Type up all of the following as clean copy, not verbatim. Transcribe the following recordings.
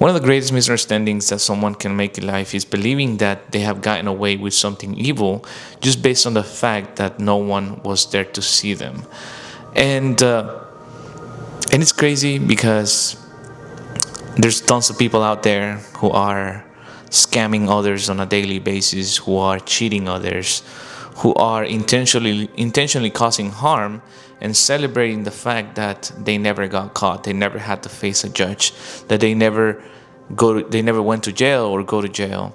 One of the greatest misunderstandings that someone can make in life is believing that they have gotten away with something evil just based on the fact that no one was there to see them. And it's crazy because there's tons of people out there who are scamming others on a daily basis, who are cheating others, who are intentionally causing harm and celebrating the fact that they never got caught, they never had to face a judge, that they never went to jail or go to jail.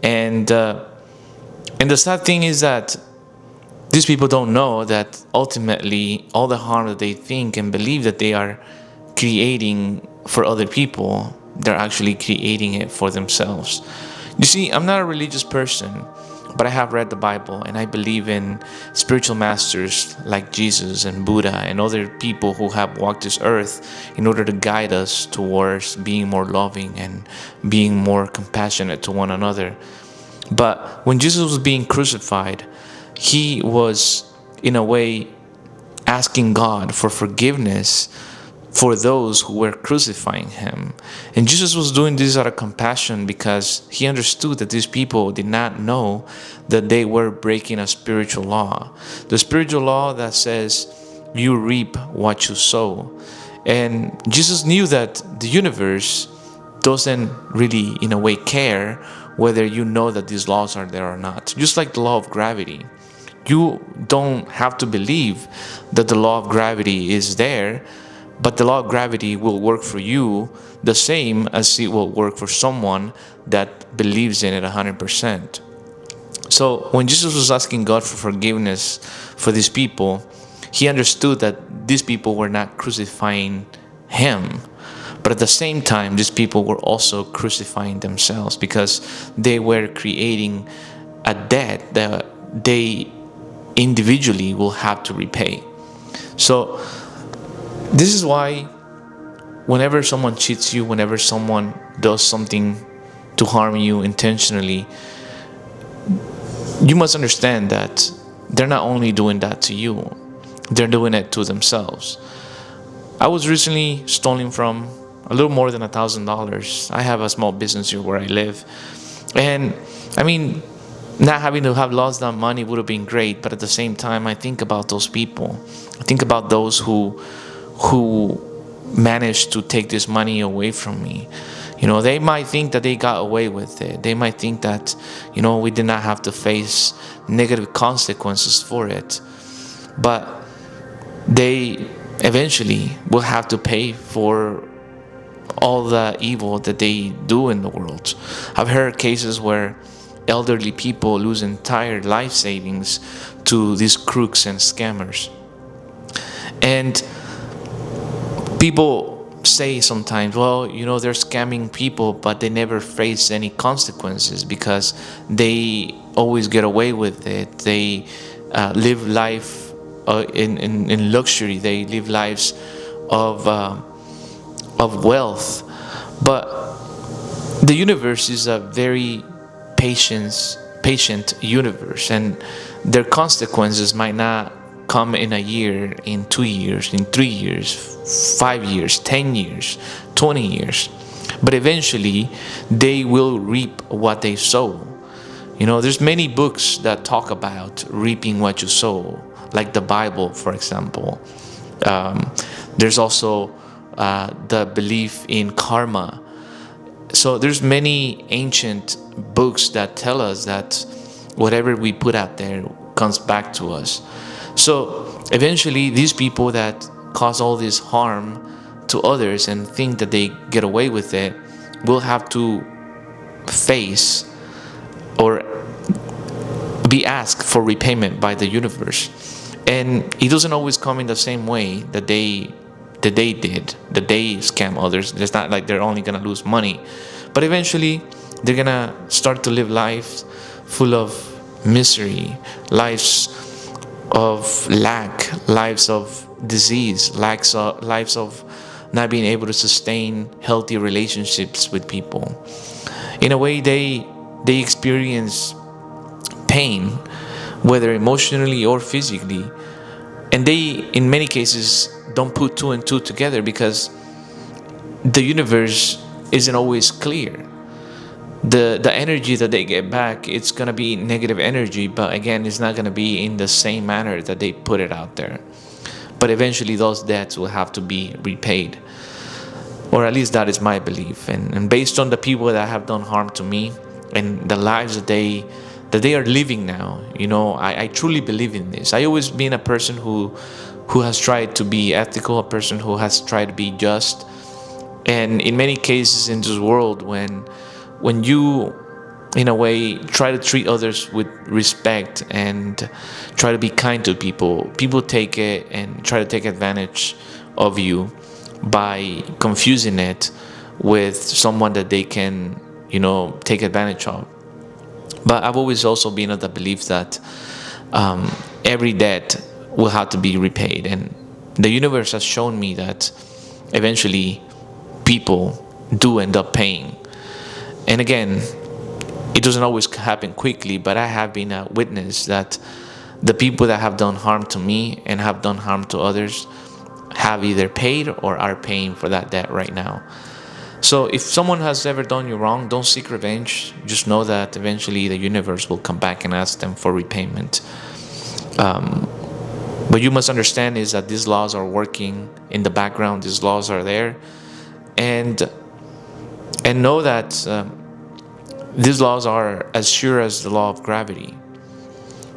And the sad thing is that these people don't know that ultimately all the harm that they think and believe that they are creating for other people, they're actually creating it for themselves. You see, I'm not a religious person, but I have read the Bible and I believe in spiritual masters like Jesus and Buddha and other people who have walked this earth in order to guide us towards being more loving and being more compassionate to one another. But when Jesus was being crucified, he was, in a way, asking God for forgiveness for those who were crucifying him. And Jesus was doing this out of compassion because he understood that these people did not know that they were breaking a spiritual law. The spiritual law that says you reap what you sow. And Jesus knew that the universe doesn't really, in a way, care whether you know that these laws are there or not. Just like the law of gravity. You don't have to believe that the law of gravity is there, but the law of gravity will work for you the same as it will work for someone that believes in it 100%. So when Jesus was asking God for forgiveness for these people, he understood that these people were not crucifying him. But at the same time, these people were also crucifying themselves because they were creating a debt that they individually will have to repay. So this is why whenever someone cheats you, whenever someone does something to harm you intentionally, you must understand that they're not only doing that to you, they're doing it to themselves. I was recently stolen from a little more than $1,000. I have a small business here where I live. And I mean, not having to have lost that money would have been great, but at the same time, I think about those people. I think about those who managed to take this money away from me. You know, they might think that they got away with it. They might think that, you know, we did not have to face negative consequences for it. But they eventually will have to pay for all the evil that they do in the world. I've heard cases where elderly people lose entire life savings to these crooks and scammers. And people say sometimes, well, you know, they're scamming people, but they never face any consequences because they always get away with it. They live life in luxury. They live lives of wealth. But the universe is a very patient universe, and their consequences might not come in a year, in 2 years, in 3 years, 5 years, 10 years, 20 years. But eventually, they will reap what they sow. You know, there's many books that talk about reaping what you sow, like the Bible, for example. There's also the belief in karma. So there's many ancient books that tell us that whatever we put out there comes back to us. So eventually these people that cause all this harm to others and think that they get away with it will have to face or be asked for repayment by the universe. And it doesn't always come in the same way that they scam others. It's not like they're only gonna lose money, but eventually they're gonna start to live lives full of misery, lives of lack, lives of disease, lives of not being able to sustain healthy relationships with people. In a way, they experience pain, whether emotionally or physically, and they, in many cases, don't put two and two together because the universe isn't always clear. The energy that they get back, it's gonna be negative energy, but again, it's not gonna be in the same manner that they put it out there. But eventually those debts will have to be repaid, or at least that is my belief. And based on the people that have done harm to me and the lives that they are living now, I truly believe in this. I always been a person who has tried to be ethical, a person who has tried to be just. And in many cases in this world, when you, in a way, try to treat others with respect and try to be kind to people take it and try to take advantage of you by confusing it with someone that they can, take advantage of. But I've always also been of the belief that every debt will have to be repaid. And the universe has shown me that eventually people do end up paying. And again, it doesn't always happen quickly, but I have been a witness that the people that have done harm to me and have done harm to others have either paid or are paying for that debt right now. So if someone has ever done you wrong, don't seek revenge. Just know that eventually the universe will come back and ask them for repayment. What you must understand is that these laws are working in the background. These laws are there. And know that these laws are as sure as the law of gravity.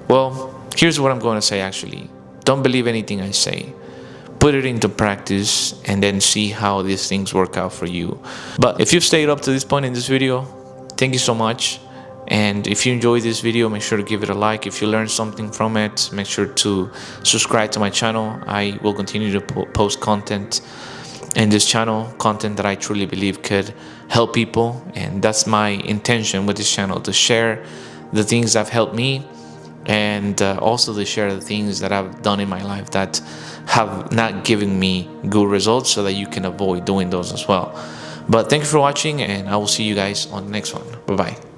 Well, here's what I'm going to say actually. Don't believe anything I say. Put it into practice and then see how these things work out for you. But if you've stayed up to this point in this video, thank you so much. And if you enjoyed this video, make sure to give it a like. If you learned something from it, make sure to subscribe to my channel. I will continue to post content in this channel, content that I truly believe could help people. And that's my intention with this channel, to share the things that have helped me, and also to share the things that I've done in my life that have not given me good results, so that you can avoid doing those as well. But thank you for watching, and I will see you guys on the next one. Bye bye.